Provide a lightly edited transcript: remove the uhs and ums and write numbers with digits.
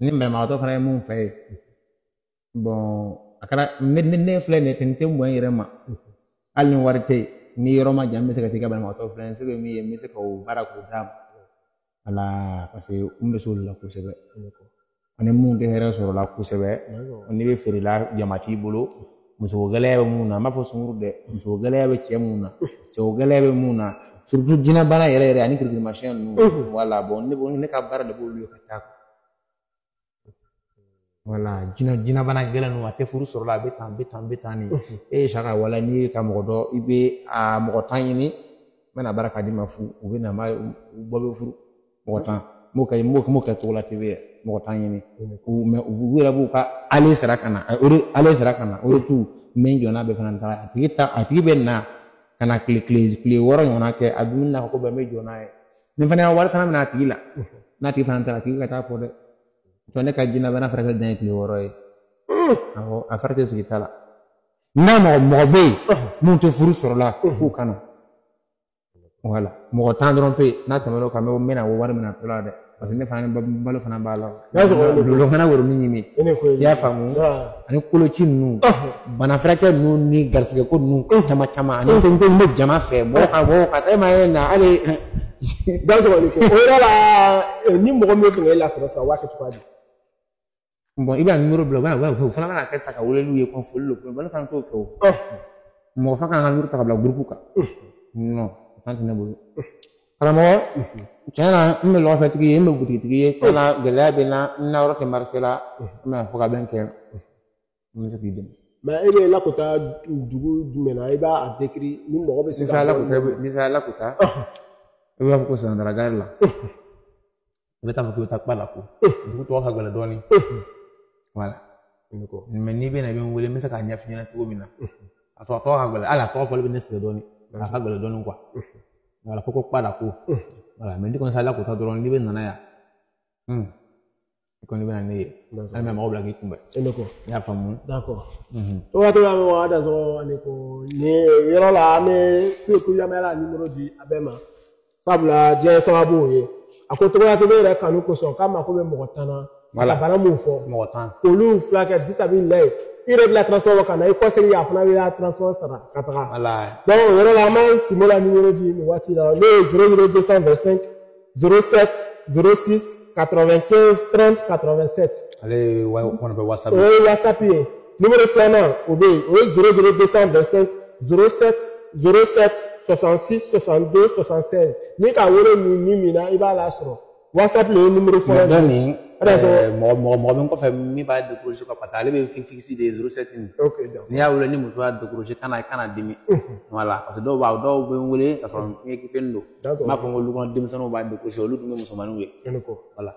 ni banabagatɔ fana ye mun fɛ ye bon a kɛra ne filɛ nin ye ten tɛ mɔn yɛrɛ ma hali ni wari tɛ yen ni yɔrɔ ma jan n bɛ se ka t'i ka banabagatɔ filɛ n se min ye n bɛ se ka o baara k'o d'a ma ala parce que n bɛ se olu la kosɛbɛ ani mun tɛ hɛrɛ sɔrɔ la kosɛbɛ n'i bɛ feere la jama t'i bolo muso gɛlɛya bɛ mun na n b'a fɔ sunkuru dɛ muso gɛlɛya bɛ cɛ mun na cɛ gɛlɛya bɛ mun na surtout jinɛbana yɛrɛ yɛrɛ ani kirikirimasiyɛn ninnu wala bon ne ka baara de b'olu ye ka taa wala jinɛbana gɛlɛn ninnu a tɛ furu sɔrɔ la a bɛ tan ni e ye saka wala n'i ka mɔgɔ dɔ i bɛ a mɔgɔ tan ɲini n bɛna baara k'a d'i ma fu u bɛ na bɔ bɛ furu mɔgɔ tan m'o kɛ cogo la tv ye mɔgɔ tan ɲini mais u yɛrɛ b'u ka ale sara ka na o de t'u min jɔna bɛ fana taara a tigi bɛ na ka na tile 6 ɲɔgɔnna kɛ a dumuni na ko bɛn bɛ jɔ n'a ye ni fana wari fana bɛna a tigi la n'a tigi fana taara a tigi ka taa fɔ dɛ to ne ka jinɛbana fara dan ye tile 6 ye awɔ a fara tɛ sigi ta la n'a mɔgɔ bɛ yen mun tɛ furu sɔrɔ la k'u kana wala mɔgɔ tan dɔrɔn pe n'a tɛmɛr'o kan n bɛna o wari minɛ to la dɛ parce que ne fana ni balo fana b'a la lolo fana wɛrɛ min ɲimi i y'a faamu ani koloci ninnu bana furakɛ ninnu ni garisigɛ ko ninnu caman ani n bɛ jama fɛ mɔgɔ ka bɔ ka taa e ma ye na hali dansɔgɔli ko o yɔrɔ la ni mɔgɔ min tun ye lasɔrɔ sisan waa kɛ cogoya di bon i b'a numéro bila u fana bɛna kɛ ta ka weleliw ye ko foli lo balo fana t'o fɛ o mɔgɔ fana kan ka numéro ta ka bila groupe kan non tan tɛ ne bolo karamɔgɔ tiɲɛ na n bɛ lɔgɔfɛtigi ye n bɛ butigitigi ye tiɲɛ na gɛlɛya bɛ n na n na yɔrɔ tɛ marise la n bɛna fɔ ka bɛn kɛ n bɛ se k'i dɛmɛ mais e bɛ lakota dugu jumɛn na i b'a décrit ni mɔgɔ bɛ se ka n'i sera lakota i b'a fɔ ko sandaragari la i bɛ taa fɔ k'i bɛ taa kpa la ko dugu tɔgɔ ka gɛlɛn dɔɔnin voilà mais n'i bɛ na i bɛ n wele n bɛ se k'a ɲɛf'i ɲɛna cogo min na a tɔgɔ ka gɛlɛn hali a tɔgɔ fɔli bɛ ne sɛgɛn dɔɔnin a ka gɛlɛn dɔɔnin quoi voilà ko kpa la ko voilà mais n'i kɔni sera lakota dɔrɔn n'i bɛ nana yan i kɔni bɛ na ne ye hali mɛ mɔgɔ bila k'i kunbɛn i y'a faamu d'accord o waati la an bɛ wa dasɔrɔ ani ko nin yɔrɔ la an bɛ se ko yamaya numéro di a bɛɛ ma sabula diɲɛ sababu o ye a ko Togola TV yɛrɛ kanu kosɔn k'a mako bɛ mɔgɔ tan na ka bana mun fɔ mɔgɔ tan k'olu fila kɛ bisabilayi i yɛrɛ bila transport ka na i kɔsegin a fana bɛ transport sara ka taga donc o yɔrɔ la an bɛ Simo la numéro di nin waati la n'o ye 00225 07 06 95 30 87 ale kɔni bɛ whatsapp o ye whatsapp ye numéro filanan o bɛ yen o ye 00225 07 07 66 62 76 ni ka wele min na i b'a lasɔrɔ whatsapp le ye numéro fɔlɔ ye mɔgɔ bɛ n kɔfɛ min b'a décrocher quoi parce que ale bɛ fixe de 07 nin n'i y'a wele ni muso y'a décrocher kana dimi voilà parce que dɔw bɛ n wele ka sɔrɔ n équipé don n b'a fɔ n ko olu kɔnɔ denmisɛnninw b'a décrocher olu dun bɛ musomaninw ye voilà